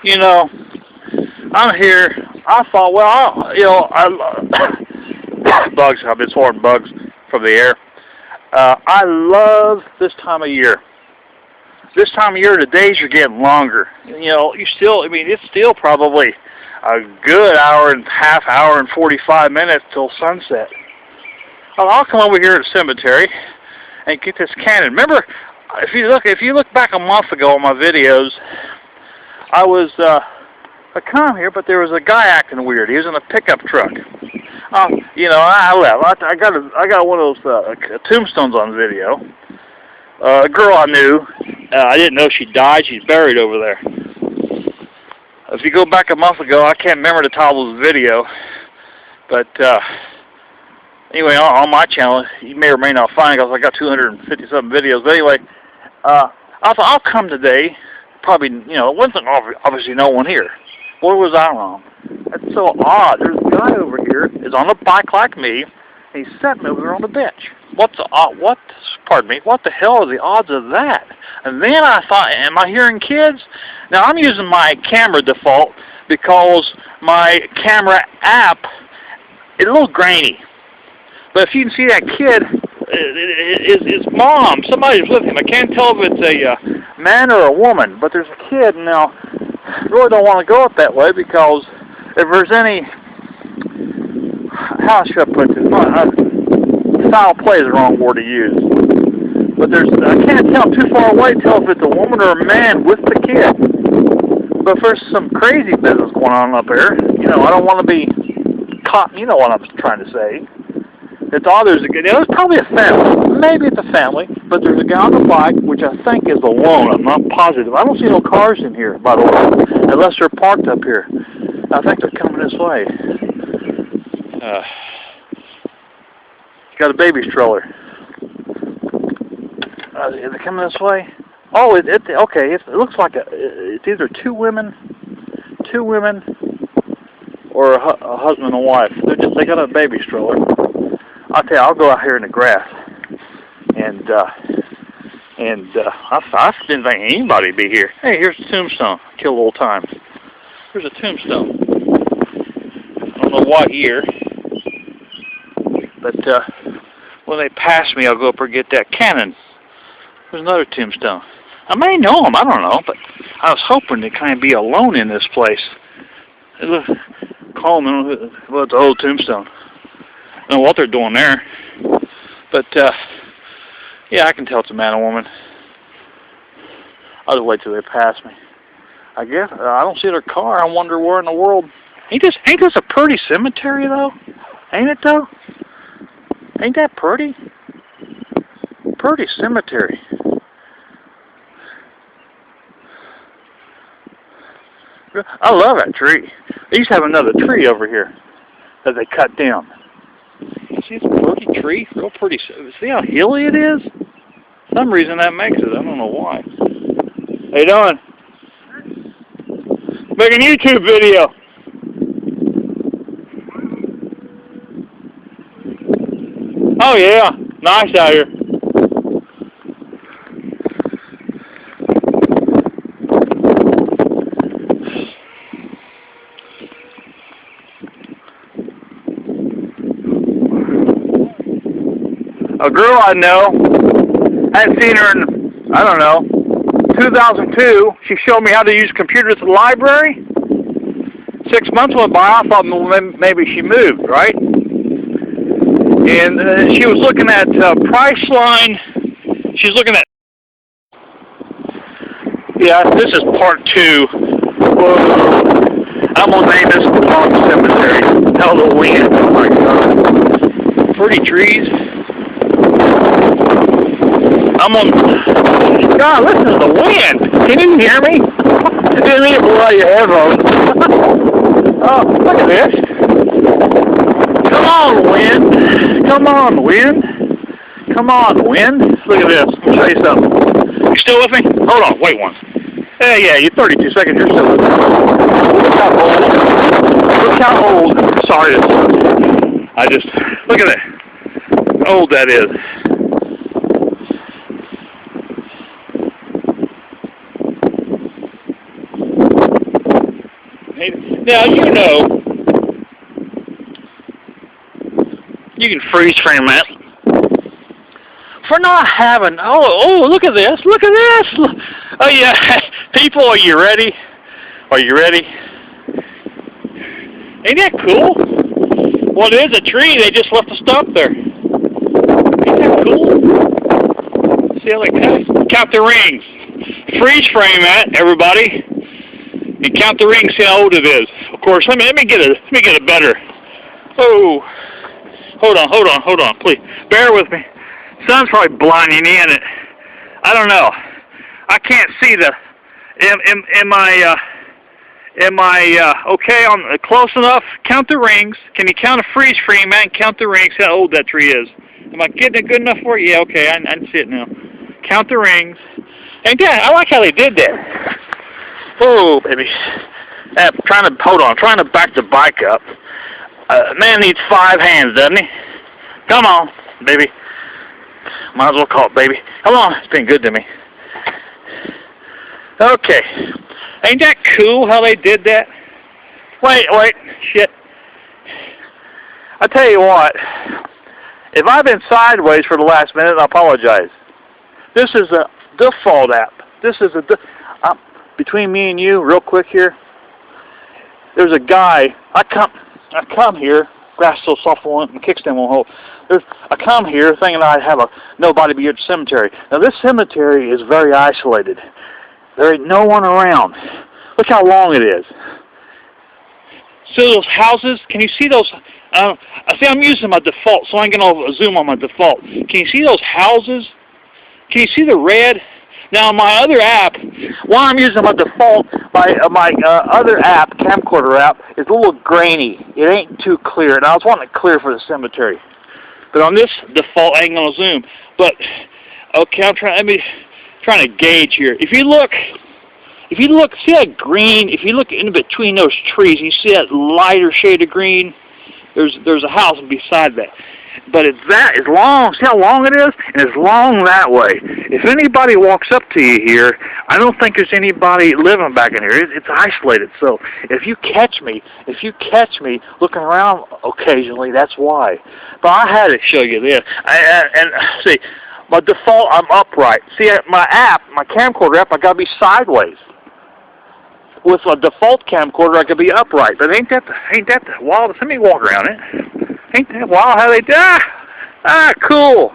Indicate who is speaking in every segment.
Speaker 1: You know, I'm here. I thought, well, bugs. I've been sorting bugs from the air. I love this time of year. This time of year, the days are getting longer. It's still probably a good hour and 45 minutes till sunset. I'll come over here to the cemetery and get this cannon. Remember, if you look back a month ago on my videos, I come here, but there was a guy acting weird. He was in a pickup truck. I left. I got one of those tombstones on video. A girl I knew. I didn't know she died. She's buried over there. If you go back a month ago, I can't remember the title of the video, but anyway, on my channel, you may or may not find it because I got 250-something videos. But anyway, I thought I'll come today. Probably, it wasn't obviously no one here. Boy, was I wrong. That's so odd. There's a guy over here is on a bike like me, and he's sitting over there on the bench. What the hell are the odds of that? And then I thought, am I hearing kids? Now, I'm using my camera default because my camera app is a little grainy. But if you can see that kid, his mom, somebody's with him. I can't tell if it's a man or a woman, but there's a kid. Now, I really don't want to go it that way because if there's any, how should I put this? Foul play is the wrong word to use. But I can't tell too far away, tell if it's a woman or a man with the kid. But if there's some crazy business going on up there, I don't want to be caught. You know what I'm trying to say. It's all there's probably a family. Maybe it's a family, but there's a guy on the bike, which I think is alone. I'm not positive. I don't see no cars in here, by the way, unless they're parked up here. I think they're coming this way. Got a baby stroller. Is it coming this way? Oh, okay. It looks like it's either two women, or a husband and wife. They got a baby stroller. I'll tell you, I'll go out here in the grass, and I didn't think anybody'd be here. Hey, here's a tombstone. Kill a little time. Here's a tombstone. I don't know what year, but when they pass me, I'll go up and get that cannon. There's another tombstone. I may know them. I don't know, but I was hoping to kind of be alone in this place. Coleman, well, it's an old tombstone. I don't know what they're doing there, but yeah, I can tell it's a man or woman. I'll just wait till they pass me. I guess I don't see their car. I wonder where in the world. Ain't this a pretty cemetery though? Ain't it though? Ain't that pretty? Pretty cemetery. I love that tree. They used to have another tree over here that they cut down. See, it's a pretty tree, real pretty. See how hilly it is? For some reason that makes it. I don't know why. How you doing? Making a YouTube video. Oh yeah, nice out here. A girl I know, I hadn't seen her in, I don't know, 2002. She showed me how to use computers at the library. 6 months went by. I thought maybe she moved, right? And she was looking at Priceline. She's looking at. Yeah, this is part 2. Whoa. I'm gonna name this the Cemetary. Hell, the wind. Oh my God. Pretty trees. God, listen to the wind. Can you hear me? I didn't mean to blow your headphones. Oh, look at this. Come on, wind. Come on, wind. Come on, wind. Look at this. Let me show you something. You still with me? Hold on. Wait one. Yeah, you're 32 seconds. You're still with me. Look how old. Look how old. Sorry. Look at that. How old that is. Now, you know, you can freeze frame that. For not having, oh, look at this, look at this. Oh, yeah, people, are you ready? Are you ready? Ain't that cool? Well, it is a tree, they just left a stump there. Ain't that cool? See how they count the rings. Freeze frame that, everybody. And count the rings, see how old it is. Of course, let me get a better. Oh, hold on, please. Bear with me. Sun's probably blinding me in it. I don't know. I can't see the. Am I okay on close enough? Count the rings. Can you count a freeze frame, man? Count the rings. How old that tree is? Am I getting it good enough for you? Yeah, okay. I can see it now. Count the rings. And yeah, I like how they did that. Oh, baby. Trying to back the bike up. Man needs 5 hands, doesn't he? Come on, baby. Might as well call it baby. Come on, it's been good to me. Okay. Ain't that cool how they did that? Wait, shit. I tell you what, if I've been sideways for the last minute, I apologize. This is a default app. This is between me and you, real quick here. There's a guy. I come here. Grass so soft, my kickstand won't hold. I come here thinking I'd have nobody be at the cemetery. Now this cemetery is very isolated. There ain't no one around. Look how long it is. See those houses? Can you see those? I'm using my default, so I'm going to zoom on my default. Can you see those houses? Can you see the red? Now my other app, while I'm using my default, my other app, camcorder app, is a little grainy. It ain't too clear. And I was wanting it clear for the cemetery. But on this default, I ain't going to zoom. But okay, I'm trying to gauge here. If you look, see that green? If you look in between those trees, you see that lighter shade of green. There's a house beside that. But it's that, as long, see how long it is? And it's long that way. If anybody walks up to you here, I don't think there's anybody living back in here. It's isolated. So if you catch me looking around occasionally, that's why. But I had to show you this. And see, my default, I'm upright. See, my app, my camcorder app, I got to be sideways. With a default camcorder, I could be upright. But ain't that the wild? Let me walk around it. Ain't that wild how they do? Cool.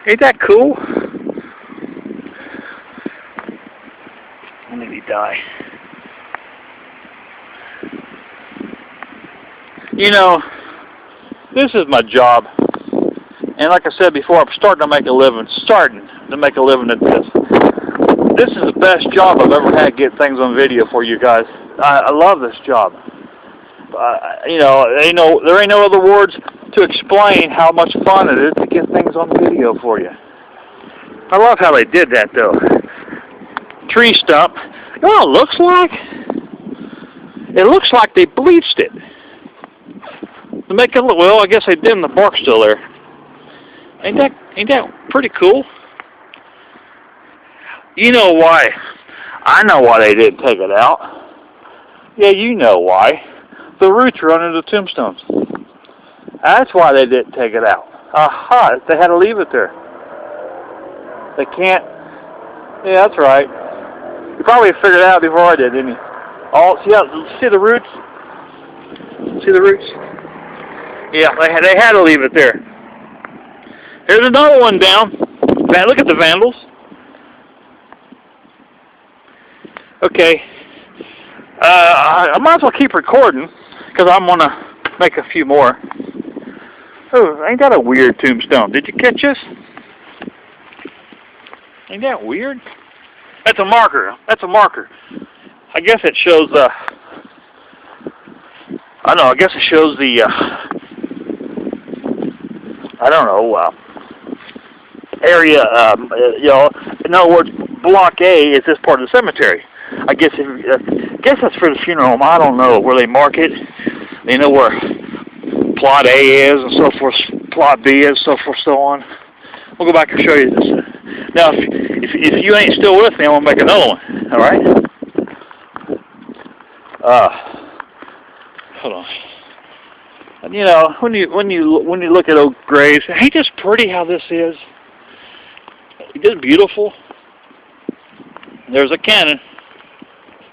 Speaker 1: Ain't that cool? I'll maybe die. You know, this is my job. And like I said before, I'm starting to make a living at this. This is the best job I've ever had, get things on video for you guys. I love this job. You know, there ain't no other words to explain how much fun it is to get things on video for you. I love how they did that, though. Tree stump. You know what it looks like? It looks like they bleached it. To make it look, well, I guess they did, and the bark's still there. Ain't that pretty cool? You know why? I know why they didn't take it out. Yeah, you know why. The roots run into the tombstones. That's why they didn't take it out. Aha, they had to leave it there. They can't. Yeah, that's right. You probably figured it out before I did, didn't you? Oh, see the roots? See the roots? Yeah, they had to leave it there. Here's another one down. Look at the vandals. Okay. I might as well keep recording, because I'm going to make a few more. Oh, ain't that a weird tombstone? Did you catch this? Ain't that weird? That's a marker. That's a marker. I guess it shows, I guess it shows the, area, in other words, Block A is this part of the cemetery. I guess that's for the funeral home. I don't know where they mark it. They know where plot A is and so forth, plot B is, so forth, so on. We'll go back and show you this. Now, if you ain't still with me, I'm gonna make another one. All right? Hold on. And you know, when you look at old graves, ain't this pretty how this is? It's just beautiful. There's a cannon.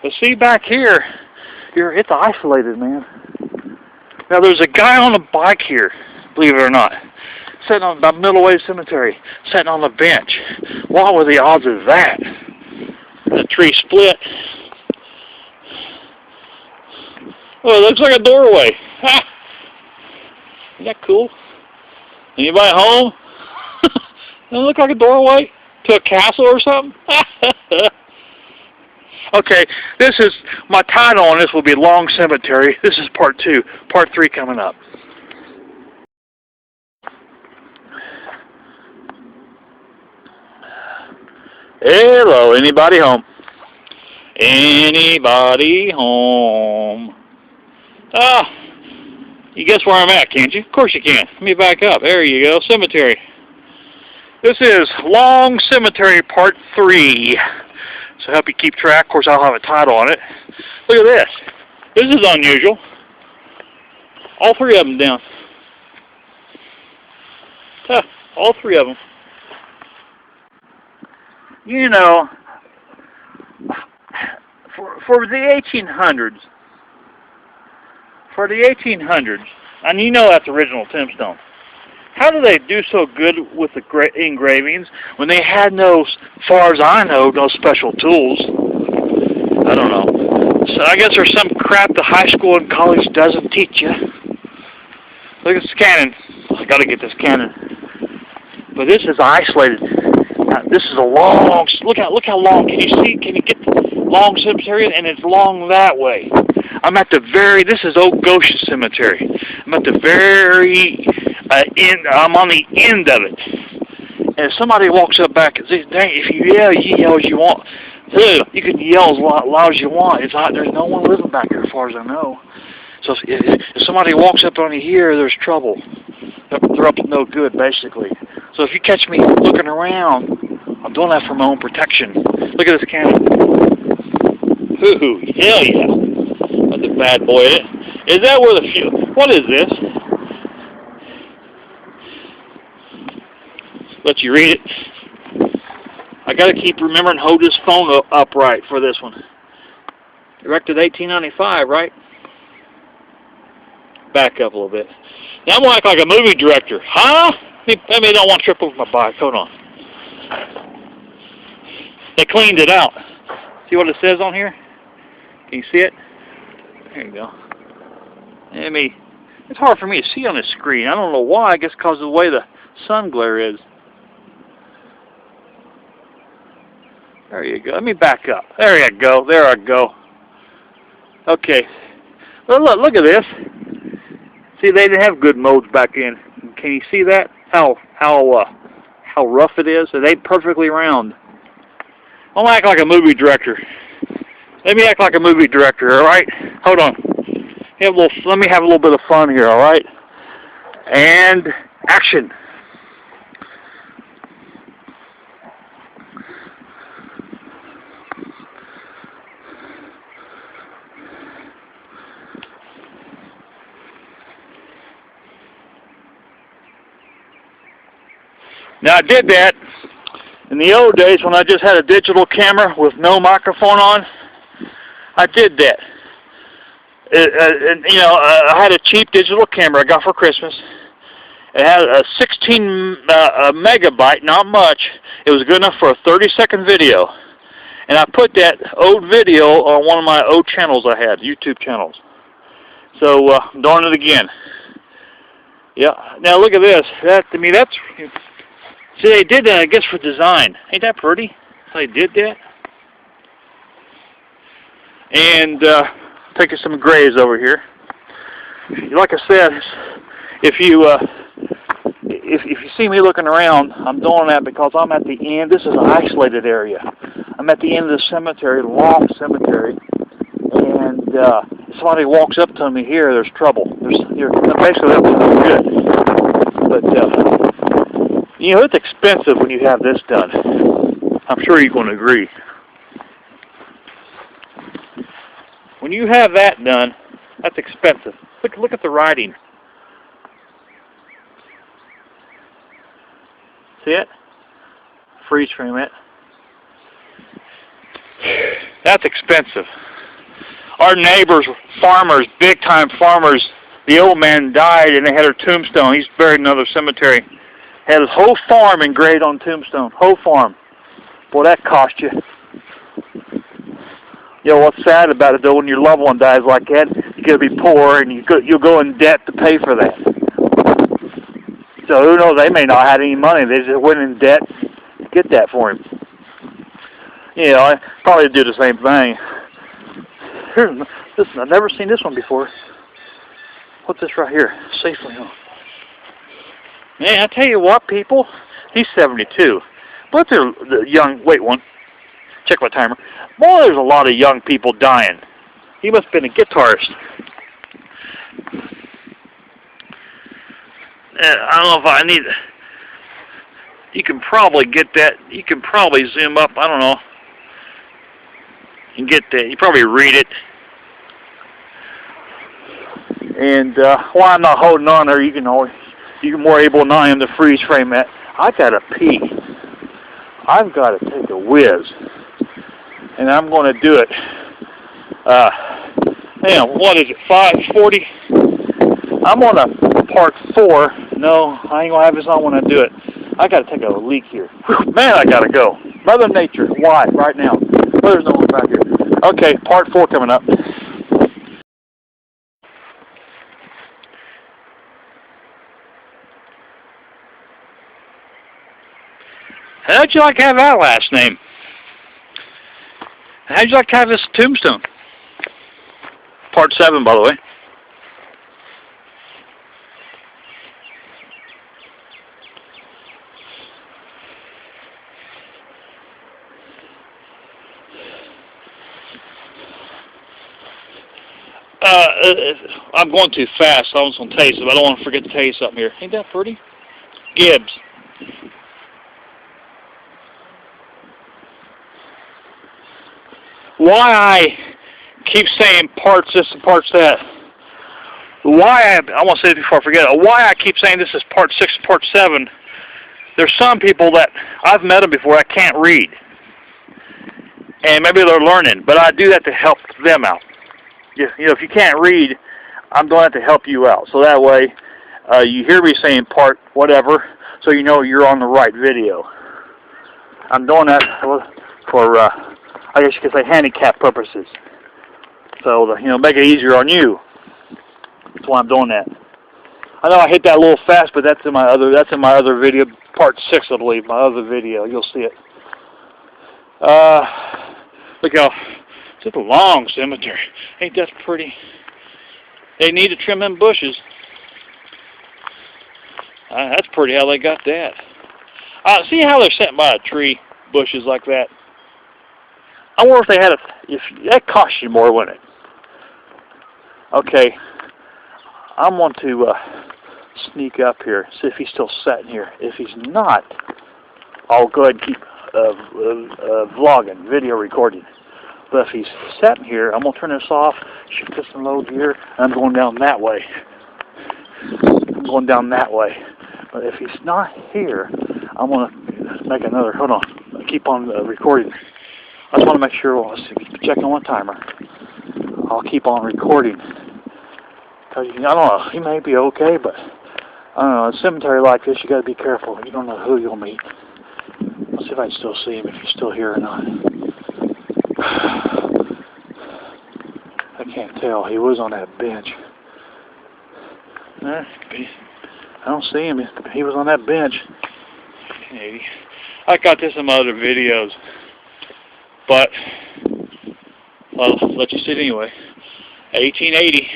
Speaker 1: But see back here, it's isolated, man. Now there's a guy on a bike here, believe it or not, sitting on the middle-way cemetery, sitting on the bench. What were the odds of that? The tree split. Oh, it looks like a doorway. Ha! Isn't that cool? Anybody home? Doesn't it look like a doorway to a castle or something? Okay, this is, my title on this will be Long Cemetery. This is part 2. Part 3 coming up. Hello, anybody home? Anybody home? Ah, you guess where I'm at, can't you? Of course you can. Let me back up. There you go, cemetery. This is Long Cemetery Part 3. So help you keep track. Of course, I'll have a title on it. Look at this. This is unusual. All 3 of them down. Huh, all 3 of them. You know, for the 1800s, and you know that's original tombstone. How do they do so good with the engravings when they had no, as far as I know, no special tools? I don't know. So I guess there's some crap the high school and college doesn't teach you. Look at this cannon. I got to get this cannon. But this is isolated. Now, this is a long. Look how long. Can you see? Can you get the long cemetery? And it's long that way. I'm at the very. This is Old Goshen Cemetery. I'm at the very. I'm on the end of it. And if somebody walks up back and says, dang, if you yell as you want. You can yell as loud as you want. It's not, there's no one living back there as far as I know. So if somebody walks up on you here, there's trouble. They're up to no good, basically. So if you catch me looking around, I'm doing that for my own protection. Look at this cannon. Ooh, hell yeah. That's a bad boy. Is that where the fuel? What is this? Let you read it. I got to keep remembering to hold this phone upright for this one. Erected 1895, right? Back up a little bit. Now I'm going to act like a movie director. Huh? Let me don't want to trip over my bike. Hold on. They cleaned it out. See what it says on here? Can you see it? There you go. It's hard for me to see on this screen. I don't know why. I guess because of the way the sun glare is. There you go. Let me back up. There you go. There I go. Okay. Well, look at this. See, they didn't have good modes back then. Can you see that? How rough it is? It ain't perfectly round. I'll act like a movie director. Let me act like a movie director, all right? Hold on. Let me have a little bit of fun here, all right? And action. Now I did that in the old days when I just had a digital camera with no microphone on. I did that. I had a cheap digital camera I got for Christmas. It had a 16 megabyte, not much. It was good enough for a 30-second video. And I put that old video on one of my old channels I had, YouTube channels. So I'm doing it again. Yeah. Now look at this. That's. See, they did that, I guess, for design. Ain't that pretty? They did that. And taking some graves over here. Like I said, if you see me looking around, I'm doing that because I'm at the end. This is an isolated area. I'm at the end of the cemetery, Long Cemetery, and if somebody walks up to me here, there's trouble. Basically, that was no good. But it's expensive when you have this done. I'm sure you're going to agree. When you have that done, that's expensive. Look at the writing. See it? Freeze frame it. That's expensive. Our neighbors, farmers, big time farmers, the old man died and they had her tombstone. He's buried in another cemetery. Had his whole farm engraved on tombstone. Whole farm. Boy, that cost you. You know what's sad about it though, when your loved one dies like that, you're gonna be poor and you'll go in debt to pay for that. So who knows, they may not have any money. They just went in debt to get that for him. You know, I probably do the same thing. Listen, I've never seen this one before. What's this right here? Safely home. Man, I tell you what, people, he's 72. But there's the young, wait one. Check my timer. Boy, there's a lot of young people dying. He must have been a guitarist. I don't know if I need... You can probably get that. You can probably zoom up. I don't know. And get that. You probably read it. And while I'm not holding on there, you're more able than I am to freeze frame that. I gotta pee. I've got to take a whiz, and I'm going to do it. What is it? 5:40. I'm on a part 4. No, I ain't gonna have this on when I do it. I got to take a leak here. Whew, man, I gotta go. Mother Nature, why? Right now. Well, there's no one back here. Okay, part 4 coming up. How'd you like to have that last name? How'd you like to have this tombstone? Part 7, by the way. I'm going too fast, so I'm just going to tell you something. I don't want to forget to tell you something here. Ain't that pretty? Gibbs. Why I keep saying parts this and parts that. I want to say it before I forget it. Why I keep saying this is part 6 and part 7. There's some people that I've met them before that can't read. And maybe they're learning, but I do that to help them out. You know, if you can't read, I'm doing that to help you out. So that way, you hear me saying part whatever, so you know you're on the right video. I'm doing that for, I guess you could say, handicap purposes. So, make it easier on you. That's why I'm doing that. I know I hit that a little fast, but that's in my other video, part 6, I believe, my other video. You'll see it. Look how. It's a long cemetery. Ain't that pretty? They need to trim them bushes. That's pretty how they got that. See how they're sitting by a tree, bushes like that? I wonder if they had that cost you more, wouldn't it? Okay. I'm going to sneak up here, see if he's still sitting here. If he's not, I'll go ahead and keep vlogging, video recording. But if he's sitting here, I'm going to turn this off, shift this and load here, and I'm going down that way. I'm going down that way. But if he's not here, I'm going to make another, hold on, keep on recording. I just want to make sure, checking on my timer. I'll keep on recording. Because, I don't know, he may be okay, but, I don't know, in a cemetery like this, you got to be careful. You don't know who you'll meet. Let's see if I can still see him, if he's still here or not. I can't tell. He was on that bench. I don't see him. He was on that bench. I got this in my other videos, but I'll let you see it anyway. 1880.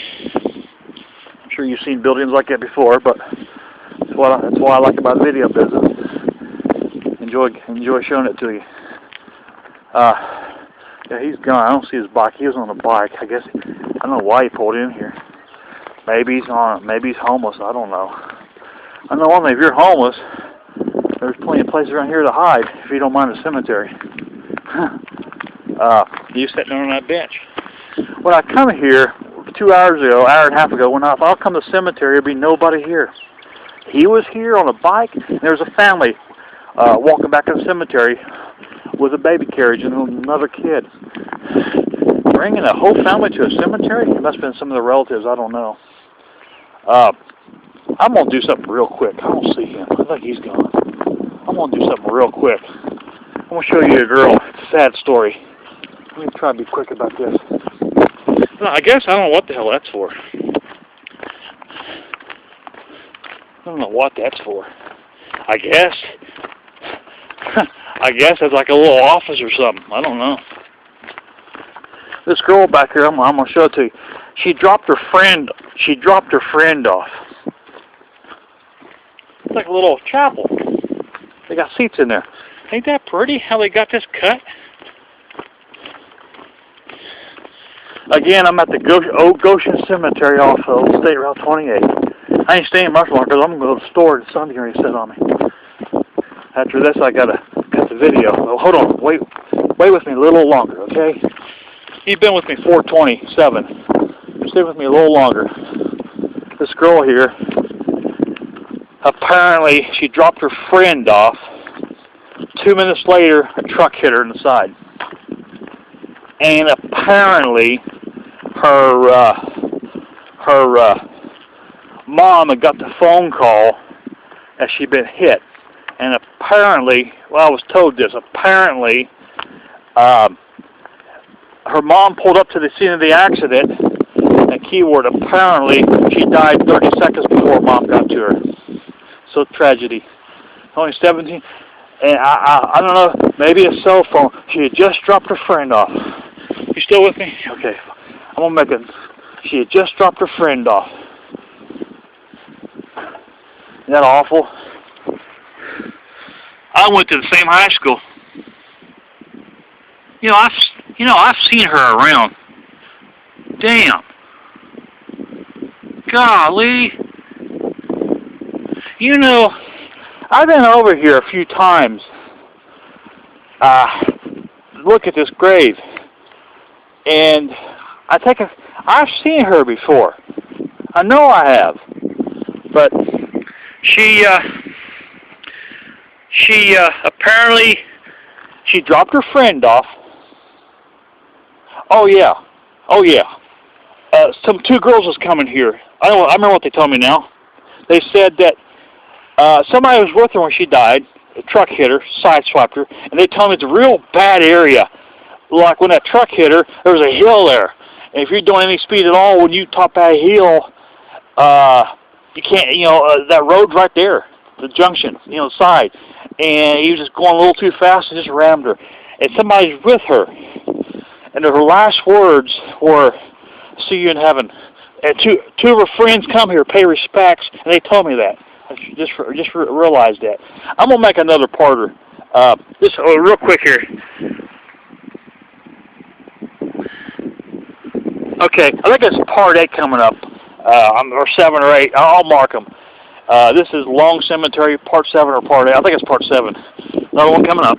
Speaker 1: I'm sure you've seen buildings like that before, but that's what I like about the video business. Enjoy showing it to you. Yeah, he's gone. I don't see his bike. He was on a bike. I guess I don't know why he pulled in here. Maybe he's homeless. I don't know. I know one thing. If you're homeless, there's plenty of places around here to hide if you don't mind the cemetery. You sitting on that bench. when I come here 2 hours ago, hour and a half ago, when I thought I'll come to the cemetery, there'd be nobody here. He was here on a bike, and there was a family walking back to the cemetery with a baby carriage and another kid. Bringing a whole family to a cemetery? It must have been some of the relatives, I don't know. I'm going to do something real quick. I don't see him. I think he's gone. I'm going to do something real quick. I'm going to show you a girl. It's a sad story. Let me try to be quick about this. No, I guess I don't know what the hell that's for. I don't know what that's for. I guess it's like a little office or something. I don't know. This girl back here, I'm gonna show it to you. She dropped her friend off. It's like a little chapel. They got seats in there. Ain't that pretty how they got this cut? Again, I'm at the Goshen Cemetery off of State Route 28. I ain't staying much longer because I'm going to go to the store and something's going to set on me. After this, I got to cut the video. Oh, hold on. Wait with me a little longer, okay? You've been with me 427. Stay with me a little longer. This girl here, apparently she dropped her friend off. 2 minutes later, a truck hit her in the side. And apparently, her mom had got the phone call that she'd been hit. And apparently, well, I was told this, apparently, her mom pulled up to the scene of the accident, and keyword, apparently, she died 30 seconds before mom got to her. So tragedy. Only 17, and I don't know, maybe a cell phone. She had just dropped her friend off. You still with me? Okay. I'm going to make it. She had just dropped her friend off. Isn't that awful? I went to the same high school. I've seen her around. Damn. Golly. I've been over here a few times. Look at this grave. And I've seen her before. I know I have. But she apparently she dropped her friend off. Oh yeah. Two girls was coming here. I remember what they told me now. They said that somebody was with her when she died. A truck hit her, sideswiped her, and they told me it's a real bad area. Like when that truck hit her, there was a hill there. And if you're doing any speed at all, when you top that hill, you can't, that road's right there, the junction, the side. And he was just going a little too fast and just rammed her. And somebody's with her. And her last words were, "See you in heaven." And two of her friends come here, pay respects, and they told me that. I just realized that. I'm going to make another parter. Just real quick here. Okay, I think it's part 8 coming up, or 7 or 8. I'll mark them. This is Long Cemetery, part 7 or part 8. I think it's part 7. Another one coming up.